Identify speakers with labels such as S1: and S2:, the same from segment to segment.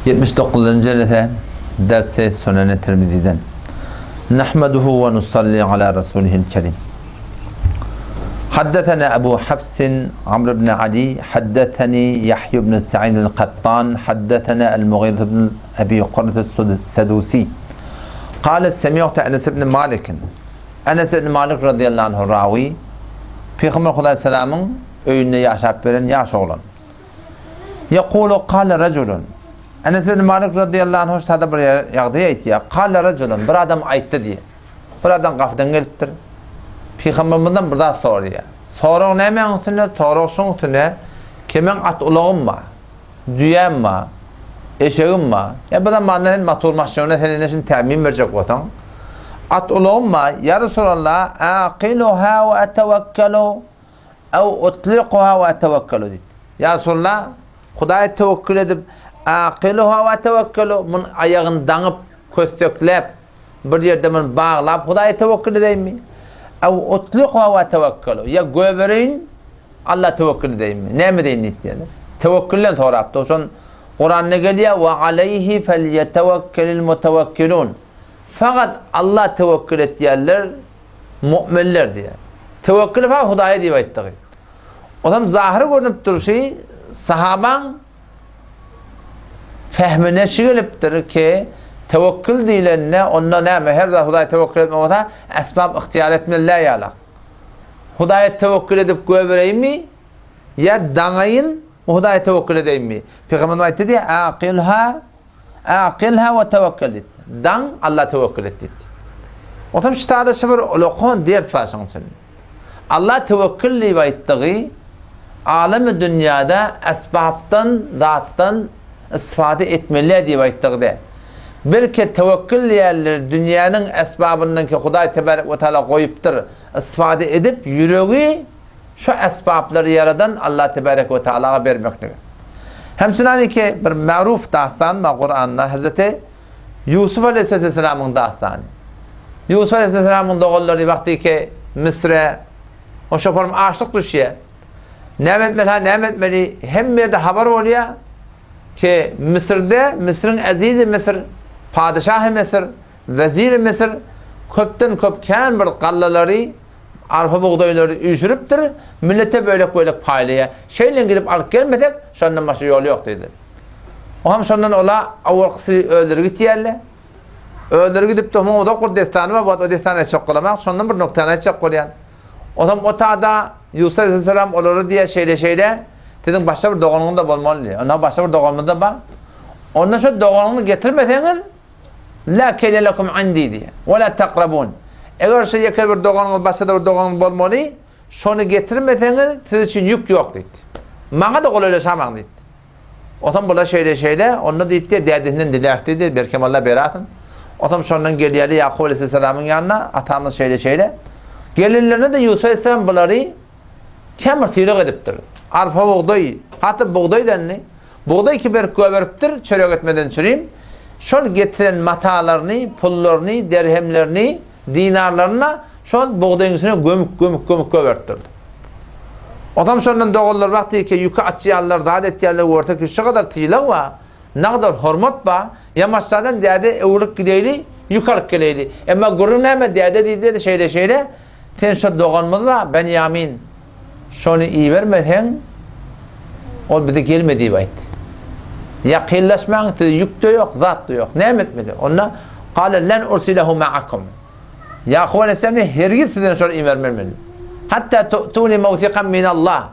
S1: 79. lete dersi Sunen-i Tirmizi'den. Nahmaduhu ve nusalli ala Resulihil Kerim. Haddetena Ebu Hafsin Amr ibn Ali, haddeteni Yahya ibn Sa'id el-Qattan, haddetena el-Mughirah ibn Abi Qurrat el-Sadusi. Qalet semi'tu Enes ibn Malik. Enes ibn Malik radıyallahu anhu ravi. Peygamber Aleyhisselam'ın öyünde yaşap veren yaş oğlan. Yaqulu qala raculun. Enes ibn Malik radıyallahu anh hoştada bir yağdı aytıyor. Qala raculun, bir adam aytdı diye. Bir adam qafdan gelipdir. Peygamberden bir daha soruyor. Soruq näme üstüne? Soruq şoň üstüne kimin at ulağım mı? Düýem mi? Eşeğim mi? Ya bu da manların matulmasyonu senin için temin verecek vatan. At ulağım mı? Ya Resulallah, aqiluha ve etevekkelu ev utliquha ve etevekkelu dedi. Ya Resulallah, Hudaya tevekkül edip aqiluha ve tevekkelu mun ayağını danıp köstöklep bir yerde mun bağlap Hudaya tevekkül edeyim mi? Ev utliquha ve tevekkelu. Ya göbereyin Allah tevekkül edeyim mi? Ne mi deyin diye. Tevekküllen soraptı. Son Kur'an'da geliyor ve aleyhi felyetevekkelil mutevekkilun. Fakat Allah tevekkül et diyenler müminler diye. Tevekkül fakat Hudaya diye ayttık. O zaman zahiri görünüp durur şey sahaban fehmine şigeliptir ki tevekkül diyenine onunla ne her zaman Hudaya tevekkül etme olsa esbab ihtiyar etmeler yalak. Hudaya tevekkül edip gövereyim mi? Ya danayın Hudaya tevekkül edeyim mi? Peygamber ayet dedi aqilha ve tevekkül et. Dan Allah tevekkül et dedi. O zaman işte ada şöyle lokon diğer fasın senin. Allah tevekkülli ve ettiği alem-i dünyada esbabtan, zattan istifade etmeli diye ettiği. Belki tevekkül yerler dünyanın esbabından ki Huday Tebarek ve Teala koyuptur, istifade edip yüreği şu esbabları yaradan Allah Tebarek ve Teala'ya vermektedir. Hemçinin ki bir ma'ruf dahsan ve Kur'an'da Hazreti Yusuf Aleyhisselam'ın dahsanı. Yusuf Aleyhisselam'ın doğulları vakti ki Mısır'a o şoförüm aşık düşüyor. Ne etmeli hem bir de haber oluyor ki Mısır'da Mısır'ın azizi Mısır, padişahı Mısır, veziri Mısır köpten köpken bir kallaları arpa buğdayları üşürüptür, millete böyle paylaya. Şeyle gidip alıp gelmesek, şundan başka yolu yok dedi. O hem şundan ola avuksı öldürü gitiyerle. Öldürü gidip de o da kur destanı var, o destanı çok kolamak, şundan bir noktana çok kolayan. O zaman o ta'da Yusuf Aleyhisselam olur diye şeyle dedim başka bir doğanını da bulmalı. Ona başka bir doğanını da bak. Ondan şu doğanını getirmeseniz la kele lekum indi diye. Ve la takrabun. Eğer şey yakın bir doğanını başka bir doğanını bulmalı, şunu getirmeseniz siz için yük yok dedi. Bana da öyle şaman dedi. O zaman bula şeyle onunla dedi ki dedesinden dilekti dedi. Belki Allah beratın. O zaman sonundan geliyordu Yakup Aleyhisselam'ın yanına atamız şeyle. Gelirlerine de Yusuf Aleyhisselam bunları kemir sıyırık ediptir. Arpa buğday, hatta buğday denli. Buğday ki bir göveriptir, çörek etmeden çüreyim. Şöyle getiren matalarını, pullarını, derhemlerini, dinarlarına şöyle buğdayın üstüne gömük göveriptir. O zaman şundan doğullar vakti ki yuka açıyarlar, dadet yerler, orta ki şu kadar tıyılar var, ne kadar hürmet var, yamaçlardan dede evlilik gideyli, yukarı geleyli. Ama gurur neyme dede dedi şeyle, sen şu doğanmada Benyamin şunu iyi vermeden o bize gelmediği vakit. Ya kıyılaşmayın, yük de yok, zat da yok. Ne etmedi? Ona kâle len ursilehu ma'akum. Yakup Aleyhisselam'ı hergis sizden sonra iyi vermemeli. Hatta tu'tuni mevsikan minallah.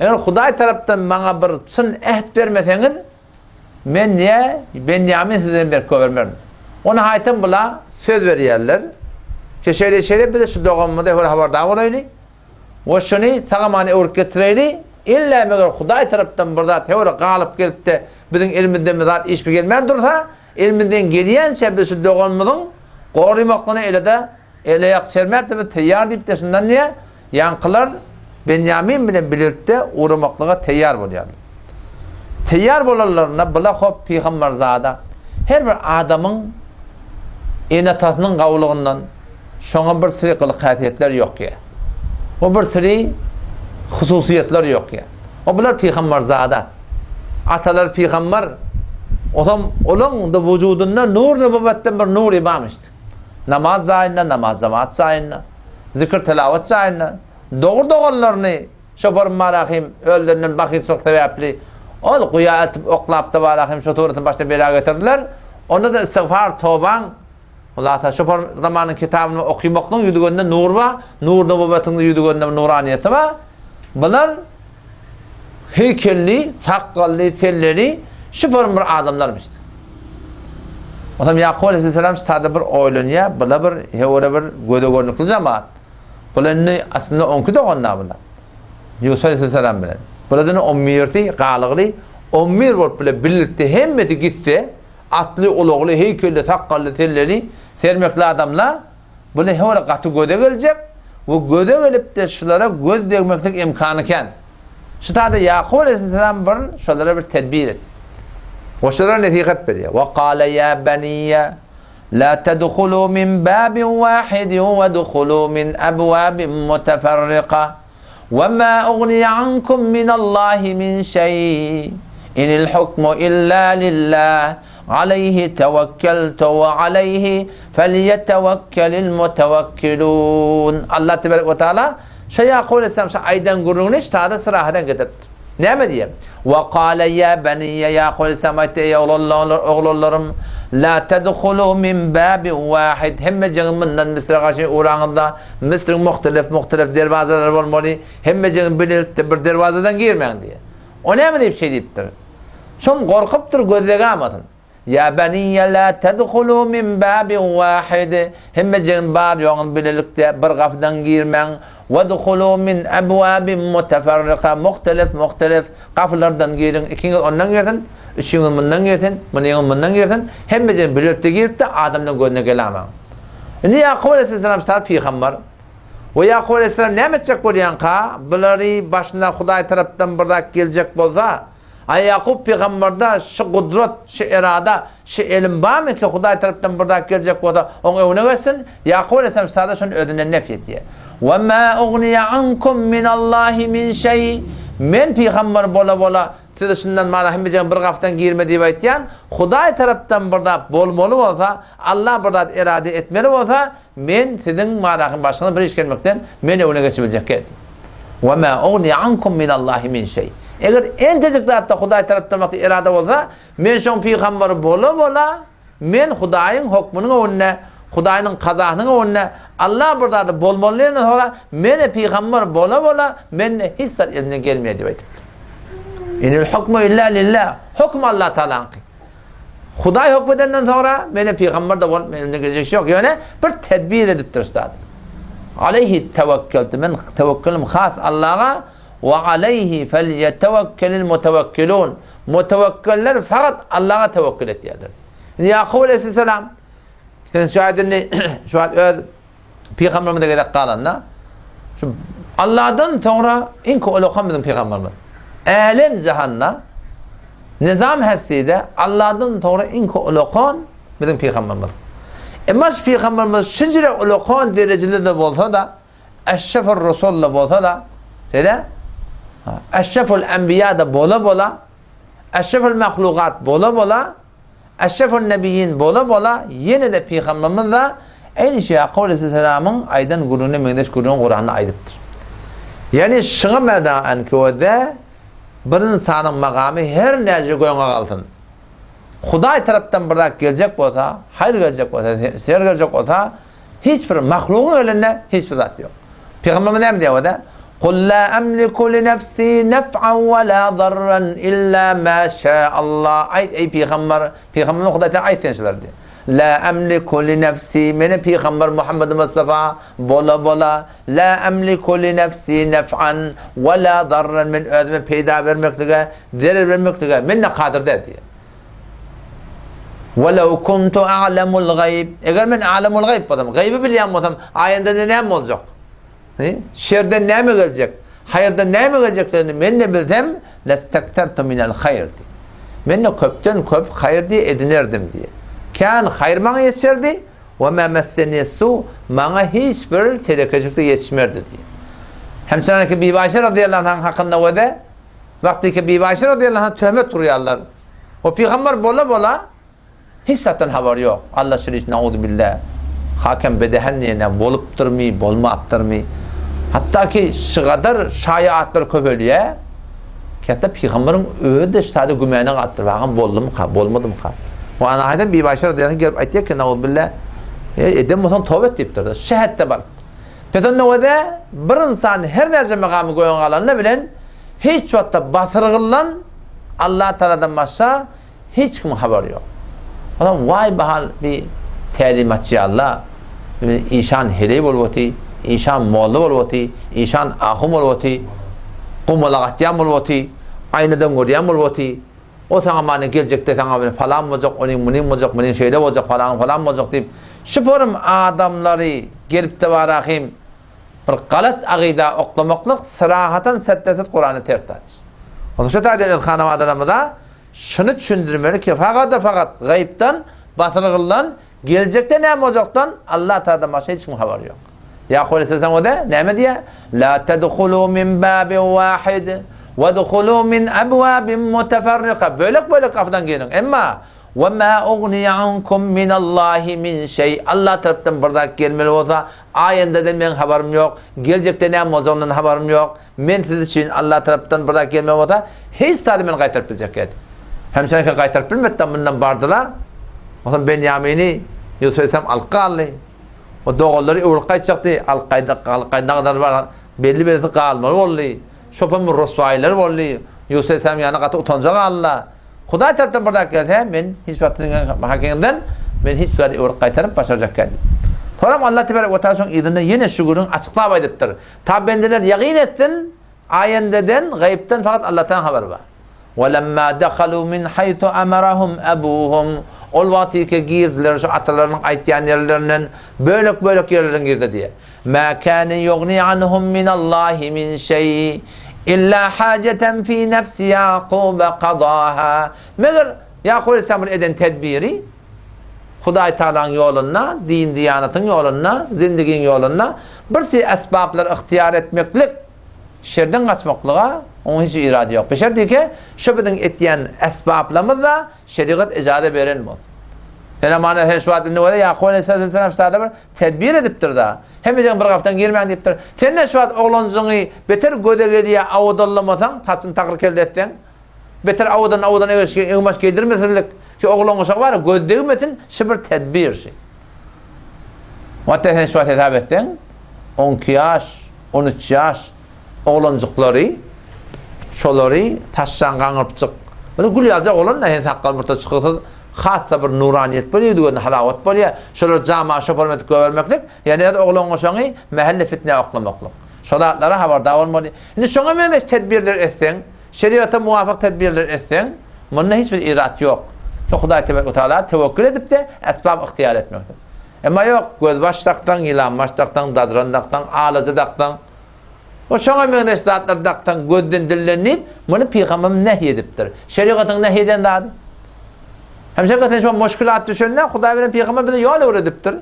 S1: Eğer Huday taraftan bana bir çın ehd vermeseniz ben niye Benyamin sizden bir vermem. Ona haytan bula söz veriyorlar. Ki şeyle bir de şu doğanmada haberdar olaylı. Ve şunu sağamani örk getireyli. İlla meğer Huday taraftan burada teori galip gelip de bizim ilminden zat iş bir gelmeyen dursa ilminden geliyense bir şu doğanmadın korumaklığını ele yak sermeyip de teyyar deyip de şundan niye? Yankılar Benyamin bile birlikte uğramaklığa teyyar oluyor. Teyyar olanlarına bula hop Peygamber zada her bir adamın enatasının kavluğundan şuna bir sürü kılık hayatiyetler yok ya. O bir sürü hususiyetler yok ya. O bunlar Peygamber zada. Atalar Peygamber Otam olan da vücudunda nur nübüvvetten bir nur ibamıştı. Namaz zayinna, namaz cemaat zayinna, zikir telavet zayinna. Doğru şoför marahim öldürünün bakıyçılık sebepli ol kuya etip oklap da marahim şoförün başta bela getirdiler. Onda da istiğfar toban Allah'a şoför zamanın kitabını okumaktan yüdüğünde nur var. Nur nübüvvetinde yüdüğünde nuraniyeti var. Bunlar heykelli, sakkalli, selleri şoförün bir adamlarmıştı. O zaman Yakup Aleyhisselam stada bir oylunya, bula bir hevore bir gödөгönlüklü cemaat. Bulanı aslında onku da onna bula. Yusuf Aleyhisselam bilen. Buladını 11'ti qalıqlı 11 bolup bile birlikte hemmeti gitse atlı uluğlu heykelli sakkallı selleri sermekli adamlar bunu hevore qatı göde gelecek ve göde gelip de şulara göz değmeklik imkanı iken şu tada Yakup Aleyhisselam bir şulara bir tedbir etti. وشرع نتيجة بريا وقال يا بني لا تدخلوا من باب واحد وادخلوا من أبواب متفرقة وما أغني عنكم من الله من شيء إن الحكم إلا لله عليه توكلت وعليه فليتوكل المتوكلون الله تبارك وتعالى شيء يقول السلام أيضا قرونيش هذا صراحة قدرت نعم diyeyim. وقال يا بني يا قول سمعت يا oğullarım لا تدخلوا من باب واحد hem cemminden Mısır'a karşı uğrağında Mısır'ın muhtelif dervazalar olmalı hem birlikte bir dervazadan girmeyin diye. O ne deyip şey deyiptir. Şom korkuptur gözlege amadın. Ya beni la tedhulu min babin vahid hem cem bar yoğun birlikte bir kapıdan girmeyin. وَدُخُلُوا مِنْ أَبْوَابٍ مُتَفَرِّقَةٍ muhtelif kapılardan girin. İkiniz ondan girdin, üçünüz bundan girdin, bundan girdin. Hem de birlikte girip de adamdan gönlüne gelemem. Yakup Aleyhisselam saat peygamber. Ve Yakup Aleyhisselam ne edecek bolayan ka? Bunları başına Huday tarafından bardak gelecek bolsa, ay Yakup peygamberde şu kudret, şu irada, şu ilim var mı ki Huday tarafından bardak gelecek bolsa, onu evine versin. Yakup Aleyhisselam sadece şunu ödünden nefret diye. وَمَا أُغْنِيَ عَنْكُمْ مِنَ اللّٰهِ مِنْ شَيْءٍ Men peygamber bola tedişinden marahimeceğin bir gaftan girme diye aytyan Huday taraftan burada bolmalı olsa Allah burada irade etmeli olsa men sizin marahim başına bir iş gelmekten meni öne geçebilecek edi. وَمَا أُغْنِيَ عَنْكُمْ مِنَ اللّٰهِ مِنْ شَيْءٍ Eğer en tecik hatta Huday taraftan irade olsa men şon peygamber bola men Hudayın hukmunun önüne Hudayın kazasının önüne Allah burada da bolmalıyla sonra mene peygamber bola mene hiç sar eline gelmeye diye aytdı. İnil hukmu illa lillah. Hukm Allah Teala'nın. Huday hükmedenden sonra mene peygamber de eline gelecek şey yok. Yani bir tedbir edip durstad. Aleyhi tevekkeltu. Men tevekkelim khas Allah'a ve aleyhi felyetevekkelil mutevekkilun. Mutevekkeller fakat Allah'a tevekkül ettiler. Yakup Aleyhisselam şu an Peygamberimiz de gedek kalanla Allah'dan sonra inko ulukamızın peygamberimiz alem cihanna nizam hesside Allah'dan sonra inko ulukan bizim peygamberimiz Emmaş peygamberimiz şicre ulukan dereceli de olsa da eşşefur Resul de olsa da şöyle eşşeful enbiya da bola eşşeful mahlukat bola eşşeful nebiyyin bola yine de peygamberimiz de aynı şey Yakup Aleyhisselam'ın aydan gurunu mendeş gurunun Kur'an'ına aydıptır. Yani şuna medan köyde bir insanın makamı her nece koyuna kalsın. Huday taraftan bardak gelecek olsa, hayır gelecek olsa, seher gelecek olsa hiçbir mahlukun elinde hiçbir zat yok. Peygamberimiz ne diyor orada? قُلْ لَا أَمْلِكُ لِنَفْسِي نَفْعًا وَلَا ضَرًّا إِلَّا مَا شَاءَ اللّٰهِ Ayet ey peygamber, peygamberimiz Huday'tan ayet tenişler diyor. La emliku li nefsi mene peygamber Muhammed Mustafa bola la emliku li nefsi nef'an ve la darran men özüme peyda vermeklige zarar vermeklige men ne kadir dedi. Ve lev kuntu a'lemul gayb eğer men a'lemul gayb olsam gaybi bilýän bolsam ayında näme boljak? Şerden näme gelecek? Hayırdan näme geleceklerini men de bilsem lestektertu minel hayr. Men de köpten köp hayır diye edinirdim diye. Kan hayır bana yetişirdi ve ma messeni su bana hiçbir tehlikecilikte yetişmirdi diye. Hemşire ki Bibi Ayşe radıyallahu anh hakkında ve de vakti ki Bibi Ayşe radıyallahu anh töhmet duruyorlar. O peygamber bola hiç zaten haberi yok. Allah şerif naudzubillah. Hakem bedehenniyene bolup durmi, bolmaptırmı. Hatta ki şu kadar şayiatlar köpeliyor. Hatta peygamberin öyle de şahide gümeyene kattır. Bakın boldu mu ka, bolmadı mı ka. O anayda bir başarı diyen gelip aytıyor ki naudzubillah. Edem mutan tövbe deyiptir. Şehit de var. Peton nevede bir insan her nece mekamı koyan alanını bilen hiç vakitte batırgılan Allah Teala'dan başka hiç kim haber yok. Adam vay bahal bir telimatçı Allah. İnşan heleyi bolvati, inşan moğlu bolvati, inşan ahum bolvati, kumulağatyan bolvati, aynadan görüyen bolvati. O sana mani gelecekte sana falan olacak, onun munim olacak, munim şeyle olacak, falan olacak deyip şüpherim adamları gelip de varakim bir galat aqida oklamaklık sırahatan setteset Kur'an'ı ters aç. O da şu tadil ilhanam adamada şunu düşündürmeli ki fakat gayipten batırgılan gelecekte ne olacaktan Allah Teala'dan başka hiç kim haber yok. Ya Kule sen o da ne mi diye? La tedhulu min babin vahid ve dhulu min abwabin muteferrika. Böyle kapıdan gelin. Ama وَمَا اُغْنِيَ عَنْكُمْ مِنَ اللّٰهِ مِنْ şey. Allah tarafından bardak gelmeli olsa ayında da benim haberim yok. Gelecekte ne olacağından haberim yok. Men siz için Allah tarafından bardak gelmeli olsa hiç tadı beni kaytarıp bilecek edi. Hem seninki kaytarıp bilmeden bundan bardılar. O zaman Benyamin'i Yusuf'esem alqalli. O doğulları uğurkay çıktı. Alqayda kadar var. Belli birisi kalmalı oldu. Şopamın rosvayları oldu. Yusuf'esem yanına katı utanacak Allah. Huday tarafından bardak gelse men hiç vaktinin hakkından men hiç vaktini uğur kaytarıp başaracak kendi. Sonra Allah Tebarek ve Teala'nın idinde yine şuurun açıklığa baydıptır. Tabi bendeler yakin etsin ayendeden, gayipten fakat Allah'tan haber var. وَلَمَّا دَخَلُوا مِنْ حَيْثُ أَمَرَهُمْ أَبُوهُمْ ol vakti girdiler şu atalarının aytyan yerlerinden bölük yerlerden girdi diye. مَا كَانَ يُغْنِي عَنْهُمْ مِنَ اللّٰهِ مِنْ شَيْءٍ İlla haceten fi nefsi Yakub qadaha. Meğer Yakub Aleyhisselam'ın eden tedbiri Huday Teala'nın yoluna, din diyanatın yoluna, zindigin yoluna birisi esbablar ihtiyar etmeklik, şerden kaçmaklığa onun hiç irade yok. Beşer diyor ki şöbeden ettiyen esbablamız da şeriat icade verilmez. Felemane heşvatın ne var? Yakub Aleyhisselam sadece tedbir ediptir da. Hemecen bir haftan girmeyen deyiptir. Sen heşvat oğlancını beter gödegeliye avudallamasan, tatın takır kelde etsen, beter avudan eğmaş giydirmesinlik ki oğlan olsa var ya gözdegmesin, şibir tedbir şey. Hatta sen heşvat hesap etsen, 12 yaş, 13 yaş oğlancıkları, şoları taşsan kanırıp çık. Böyle gül yazacak olan da hen sakkal mırta çıkırsa, hatta bir nuraniyet böyle diyor, halavet böyle. Şöyle cama şoförmet görmeklik, yani oğlan olsanı mahalle fitne oklamaklık. Şolatlara haberdar olmalı. Şimdi şuna men tedbirler etsen, şeriata muvafık tedbirler etsen, bunun hiçbir irat yok. Huday Tebarek Teala tevekkül edip de esbab ihtiyar etmektir. Ama yok, göz baştaktan, ilan baştaktan, dadrandaktan, ağladıdaktan, o şuna men eslatlardaktan gözden dillenip, bunu Peygamberim nehyediptir. Şeriatın nehyeden dadı. Hemşerden şu müşkilat düşünen Huday bilen Peygamber bize yol öğretiptir.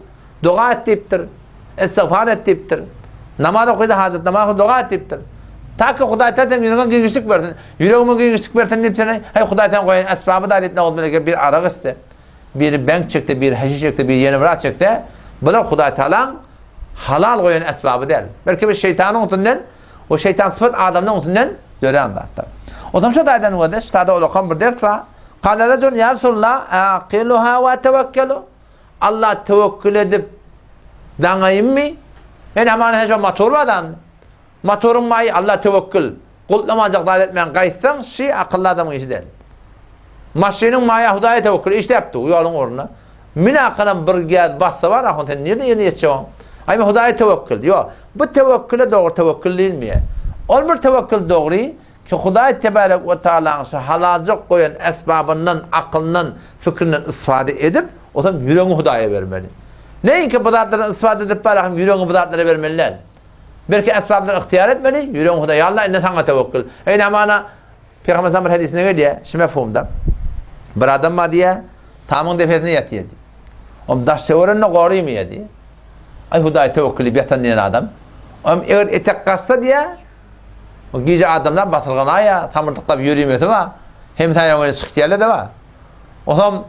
S1: Dua etiptir. İstiğfar etiptir. Namaz okuydu Hazret namaz dua etiptir. Ta ki Huday Teala'dan yüreğine genişlik versin. Yüreğime genişlik versin deyip sana hay Huday'dan koyun esbabı da ne oldu ki bir araq iste. Bir bank çekti, bir haşiş çekti, bir yeni bırak çekti. Bunlar Huday Teala halal koyun esbabı değil. Belki bir şeytanın onundan o şeytan sıfat adamın onundan göre anlattı. O zaman şu daydan o da ştada olakan bir ders var. Kâle racul ya Resulullah âqiluhâ ve tevekkelu. Allah tevekkül edip danayım mı? Yani hemen hemen motor vardan. Motorun mayı Allah tevekkül. Kullanacak davet etmeyen kayıtsan şey akıllı adamın işi değil. Maşinin mayı Huday'a tevekkül işte yaptı yolun oruna. Minakının bir gez bastı var ahun sen nerede yeni yetişeceğim? Ayma Huday'a tevekkül. Yok. Bu tevekküle doğru tevekkül değil mi? Ol bir tevekkül doğru ki Huday Tebarek ve Teala'nın şu halacak koyan esbabından, aklından, fikrinden istifade edip o zaman yüreğini Huday'a vermeli. Neyin ki bu zatların istifade edip bari yüreğini bu zatlara vermeliler. Belki esbabları ihtiyar etmeli, yüreğini Huday'a. Allah inne sana tevekkül. Eyni amana Peygamber Samir hadisine geliyor, şu mefhumda. Bir adam mı diye tamın defesine yatıyor. Om daş severenle koruyor mu diye. Ay Huday tevekkülü bir yatan diyen adam. Om eğer etek kassa diye o gece adamlar batırgan aya tamırtıkla bir yürüyemiyorsa var. Hem sen yöne çıktı yerle de var. O zaman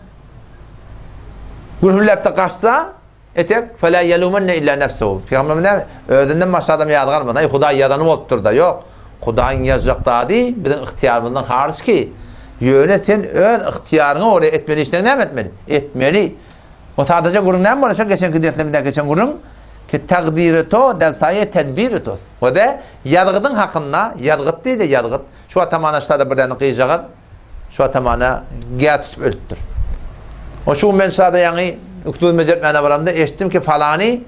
S1: gürhüllekte kaçsa etek fela yelumenne illa nefsuhu. Peygamber ne? Özünden başka adam yadgarmadan. Ay Huday yadanı olup da yok. Hudayın yazacak daha değil. Bizim ihtiyarımızdan hariç ki. Yöne sen öz ihtiyarını oraya etmeli. İşte ne etmeli? Etmeli. O sadece gurun ne mi var? Geçen derslerimden geçen gurun ki takdiri to dersaye tedbiri to. O da yargıdın hakkında, yargıt değil de yargıt. Şu atamana işte birden kıyacak. Şu atamana giya tutup ölüttür. O şu mensada yani Uktudul Mecertmen'e varamda eşittim ki falani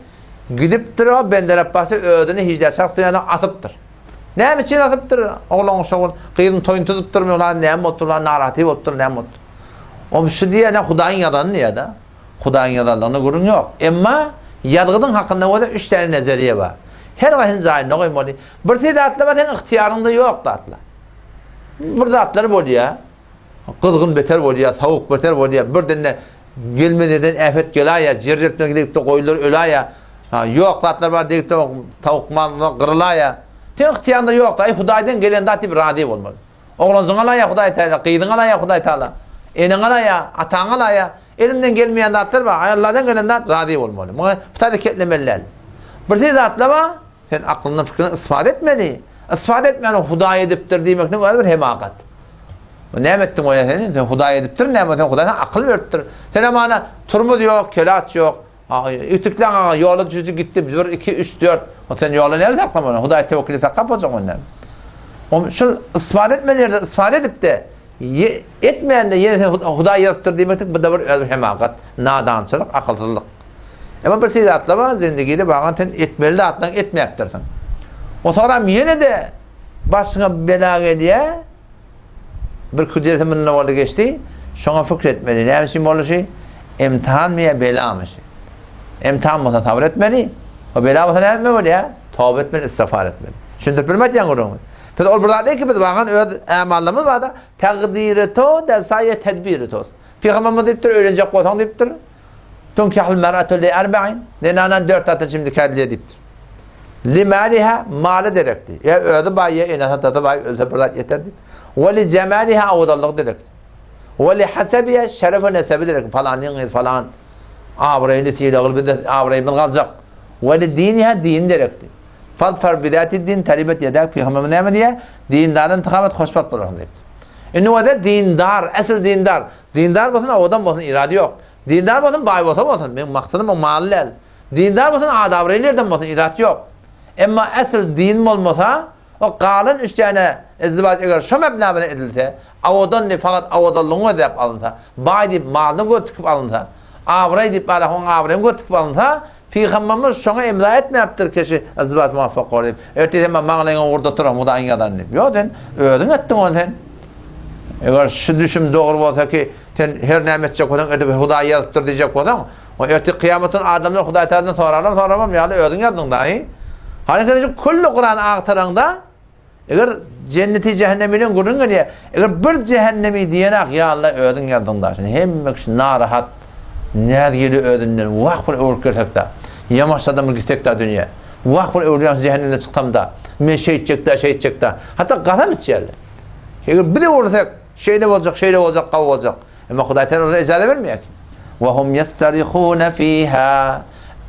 S1: gidiptir o Bender Abbas'ı ödünü hicdet şartlarına atıptır. Ne için atıptır? Oğlan şoğul kıyın toyun tutup durmuyorlar, ne mutlular, narati ottur, ne mutlu. O şu diye ne Hudayın yadanı ya da Hudayın yadanlarını gurun yok. Ama yargıdın hakkında o da 3 tane nezeriye var. Her vahin zahirine koymalı. Bir şey de atlama senin ihtiyarında yok da atla. Burada atları oluyor. Kızgın beter oluyor, tavuk beter oluyor. Bir de gelmeden afet gelaya, cerretme gidip de koyulur ölaya. Yok atlar var deyip de tavuk mal kırılaya. Senin ihtiyarında yok da. Hudaydan gelen de atip radip olmalı. Oğlancın alaya Huday Teala, kıydın alaya Huday Teala. Enin alaya, atan alaya. Elinden gelmeyen de atlar var. Allah'tan gelen de radip olmalı. Bu da ketlemeliler. Bir şey de atlama, sen aklından fikrini ispat etmeli. İspat etmeyen Huday ediptir demek ne kadar bir hemakat. Ne ettin o ya senin? Sen Huday ediptir, ne ettin? Huday'dan akıl veriptir. Sen amana turmud yok, kelat yok. Ütüklen yolu düzü gitti. 1, 2, 3, 4. O sen yolu nerede aklamadın? Huday tevekkül etse kapatacak ondan. O şu ispat etmeleri de ispat edip de etmeyen de yine Huday ediptir demek bu da bir hemakat, nadançılık, akılsızlık. Ama bir şey de atlama, zindigiyle bağlan sen etmeli de atlan etmeyektirsin. O sonra yine de başına bela geliyor. Bir kudretimin ne oldu geçti? Şuna fikretmeli. Ne için oldu şey? İmtihan mı ya bela mı şey? İmtihan mı tavır etmeli? O bela mı ne etmeli ya? Tavır etmeli, istiğfar etmeli. Şimdi bilmez yan kurduğumu. Peki ol burada değil ki biz bağlan öz amallımız var da takdiri to dersaye tedbiri to. Peygamberimiz deyiptir, öğrenecek kotan deyiptir. Tunkihul mer'atu li erba'in. Nenanan 4 atın şimdi kendiliğe deyiptir. Limaliha malı direkti. Ya ödü bayi, inatı tatı bayi, ödü burada yeter deyip. Ve li cemaliha avudallık direkti. Ve li hasebiye şerefe nesebi direkti. Falan yıngız falan. Avrayı netiyle gılbidir. Avrayı bil kalacak. Ve li diniha din direkti. Fadfar bidati din talibet yedak. Peygamber ne mi diye? Dindarın tıkamet hoşbat bırakın deyip. İnne o da dindar. Asıl dindar. Dindar olsun odan olsun irade yok. Dindar olsun bayi olsun. Benim maksadım o mallel. Dindar olsun adavraylardan olsun irade yok. Ama asıl din olmasa o kalın 3 tane izdivaç eğer şu mebnabına edilse avadan ne fakat avadallığını edip alınsa bayi deyip malını götürüp alınsa avray deyip alahon avrayını götürüp alınsa Peygamberimiz şuna imza etmeyaptır kişi izdivaç muvaffak olur deyip ertesi hemen mağlayına orada turam o da aynıdan deyip yok sen ödün ettin onu sen eğer şu düşüm doğru olsa ki sen her ne edecek olan edip Huday yazıptır diyecek olan o ertesi kıyametin adamlar Huday Teala'dan soramam yani ödün yazdın dahi. Hani kadar kullu Kur'an ağıtarında eğer cenneti cehenneminin gurun diye eğer bir cehennemi diyenek ya Allah ödün yardımda şimdi hem şu narahat ne geliyor ödünden vah bir örkersek de yamaç adamı gitsek de dünya vah bir örüyans cehennemden çıksam da men şey edecek de hatta kasam içerler eğer bir de vursak şeyde olacak kav olacak ama Huday Teala icazet vermiyor ki ve hum yastarihuna fiha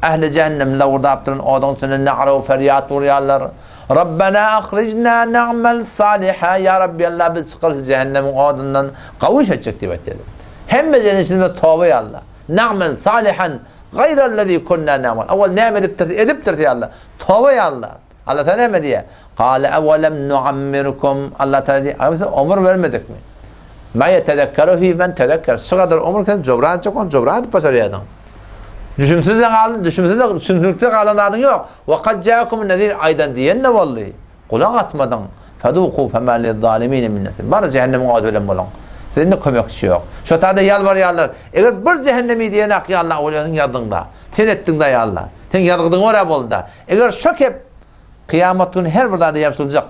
S1: ehli cehennemle orada yaptırın odan senin na'ra feryat vuruyorlar. Rabbena akhrijna na'mal saliha ya Rabbi Allah biz çıkarız cehennemin odundan kavuş edecek diye bekledim. Hem cennetin tövbe ya Allah. Na'mal salihan gayrellezî kunna na'mal. Evvel ne ediptir ya Allah. Tövbe ya Allah. Allah Teala ne diye? Kâle evvelem nuammirkum. Allah Teala diye. Ömür vermedik mi? Ma yetedekkeru fî men tedekker. Şu kadar ömür sen cobran çokon cobran başarıyadan. Düşünsüzde kalan adın yok. وَقَدْ جَاكُمُ النَّذِيرِ aydan diyen ne vallahi? Kulak atmadan. فَذُوقُوا فَمَا لِلظَّالِمِينَ مِنْ نَسِيرٍ. Bana cehennemin ödülüm olan. Senin de kömekçi yok. Şu tadı yalvar. Eğer bir cehennemi diyen ya Allah olanın yadında. Sen ettin de ya Allah. Sen yargıdın oraya bol da. Eğer şok hep kıyametin her bir da yapılacak.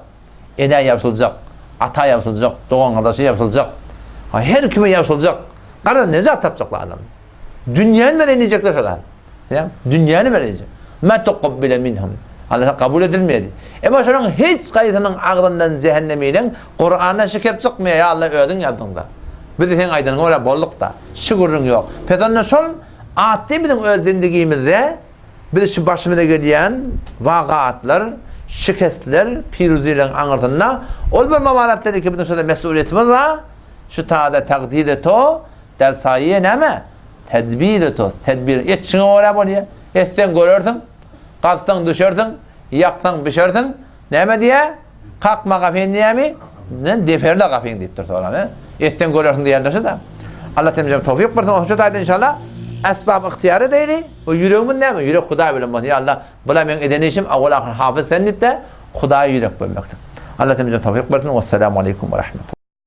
S1: Ene yapılacak. Ata yapılacak. Doğan kardeşi yapılacak. Her kime yapılacak. Karın nezat yapacaklar adam. Dünyanı verecekler falan. Ya, dünyanı verecek. Ma tuqabbile minhum. Allah kabul edilmedi. Ama şunun hiç kayıtının ağzından cehennemiyle Kur'an'dan şikayet çıkmıyor ya Allah ödün yadında. Biz sen aydın öyle bolluk da. Şükürün yok. Petanna şol atdi bizim öz zindigimizde biz şu başımıza gelen vaqaatlar, şikestler, piruzilerin anırtında ol bir mamaratları ki bizim şurada mesuliyetimiz var. Şu taada takdir et o, dersayiye neme? Tedbir et o. Tedbir etçine uğra bolya. Etsen görürsün, kalksan düşersin, yaksan pişersin. Neme diye? Kalkma kafin diye mi? Deferle kafin deyip dur sonra ne? Etsen görürsün diyenlerse de. Allah temizleme tevfik versin. O şutaydı inşallah. Esbab ihtiyarı değil. O yüreğimin ne mi? Yürek Huda bilen. Ya Allah, bula men edenişim avval ahir hafız sen deyip de Huda'ya yürek bölmektir. Allah temizleme tevfik versin. Vesselamu aleyküm ve rahmetullah.